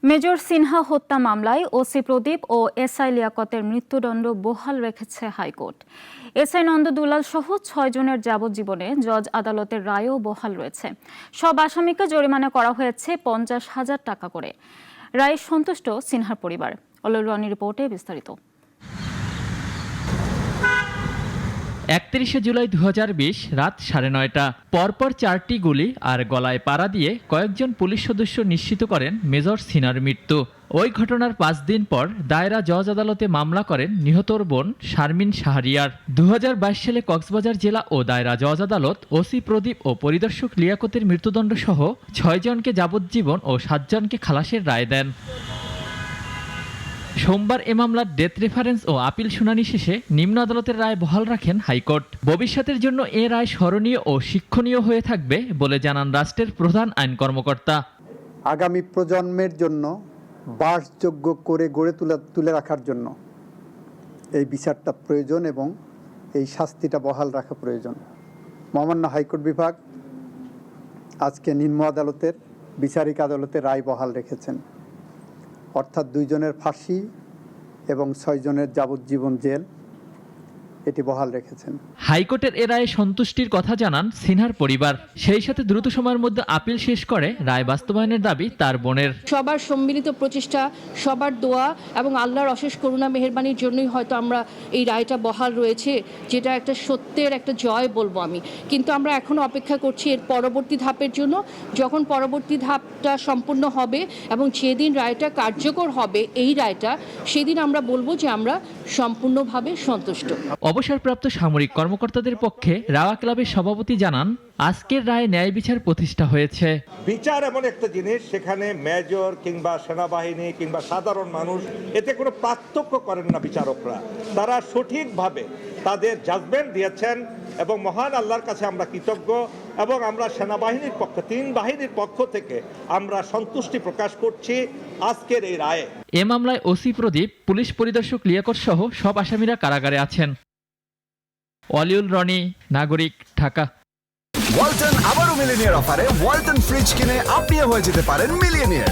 Major Sinha হত্যা মামলায় OC প্রদীপ ও SI লিয়াকতের মৃত্যুদণ্ড বহাল রেখেছে হাইকোর্ট। এসআই নন্দদুলাল সহ ৬ জনের যাবজ্জীবনে জজ আদালতের রায়ও বহাল রয়েছে। সব আসামিকে জরিমানা করা হয়েছে ৫০,০০০ টাকা করে। রায়ে সন্তুষ্ট সিনহার পরিবার। অলুল রনির রিপোর্টে বিস্তারিত। ৩১ জুলাই ২০২০ রাত ৯:৩০ পরপর ৪টি গুলি আর গলায় পাড়া দিয়ে কয়েকজন পুলিশ সদস্য নিশ্চিত করেন মেজর সিনহার মৃত্যু। ওই ঘটনার ৫ দিন পর দায়রা জজ আদালতে মামলা করেন নিহতর বোন শারমিন শাহরিয়ার। ২০২২ সালে কক্সবাজার জেলা ও দায়রা জজ আদালত ওসি প্রদীপ ও পরিদর্শক লিয়াকতের মৃত্যুদণ্ড সহ ৬ জনকে যাবজ্জীবন ও ৭ জনকে খালাসের রায় দেন। সোমবার এ মামলার ডেথ রেফারেন্স ও আপিল শুনানি শেষে নিম্ন আদালতের রায় বহাল রাখেন হাইকোর্ট। ভবিষ্যতের জন্য এ রায় স্মরণীয় ও শিক্ষণীয় হয়ে থাকবে বলে জানান রাষ্ট্রের প্রধান আইন কর্মকর্তা। আগামী প্রজন্মের জন্য বাসযোগ্য করে গড়ে তুলে রাখার জন্য এই বিচারটা প্রয়োজন এবং এই শাস্তিটা বহাল রাখা প্রয়োজন। মহামান্য হাইকোর্ট বিভাগ আজকে নিম্ন আদালতের বিচারিক আদালতে রায় বহাল রেখেছেন, অর্থাৎ 2 জনের ফাঁসি এবং 6 জনের যাবজ্জীবন জেল এটি বহাল রেখেছেন। হাইকোর্টের এ রায়ে সন্তুষ্টির কথা জানান সিনহার পরিবার। সেই সাথে দ্রুত সময়ের মধ্যে আপিল শেষ করে রায় বাস্তবায়নের দাবি তার বোনের। সবার সম্মিলিত প্রচেষ্টা, সবার দোয়া এবং আল্লাহর অশেষ করুণা মেহেরবানির জন্যই হয়তো আমরা এই রায়টা বহাল রয়েছে, যেটা একটা সত্যের একটা জয় বলবো আমি। কিন্তু আমরা এখনো অপেক্ষা করছি এর পরবর্তী ধাপের জন্য। যখন পরবর্তী ধাপটা সম্পূর্ণ হবে এবং যেদিন রায়টা কার্যকর হবে এই রায়টা, সেদিন আমরা বলবো যে আমরা সম্পূর্ণভাবে সন্তুষ্ট। অবসরপ্রাপ্ত সামরিক কর্মকর্তাদের পক্ষে রাওয়া ক্লাবের সভাপতি জানান, আজকের রায়ে ন্যায় বিচার প্রতিষ্ঠা হয়েছে। বিচার এমন একটা জিনিস, সেখানে মেজর কিংবা সেনাবাহিনী কিংবা সাধারণ মানুষ এতে কোনো পার্থক্য করেন না বিচারকরা। তারা সঠিকভাবে তাদের জাজমেন্ট দিয়েছেন এবং মহান আল্লাহর কাছে আমরা কৃতজ্ঞ এবং আমরা সেনাবাহিনীর পক্ষ 3 বাহিনীর পক্ষ থেকে আমরা সন্তুষ্টি প্রকাশ করছি আজকের এই রায়ে। এ মামলায় ওসি প্রদীপ, পুলিশ পরিদর্শক লিয়াকত সহ সব আসামিরা কারাগারে আছেন। অলুল রনি, নাগরিক, ঢাকা। ওয়ালটন আবারও মিলিনিয়ার অফারে ওয়ালটন ফ্রিজ কিনে আপনিও হয়ে যেতে পারেন মিলিয়নিয়ার।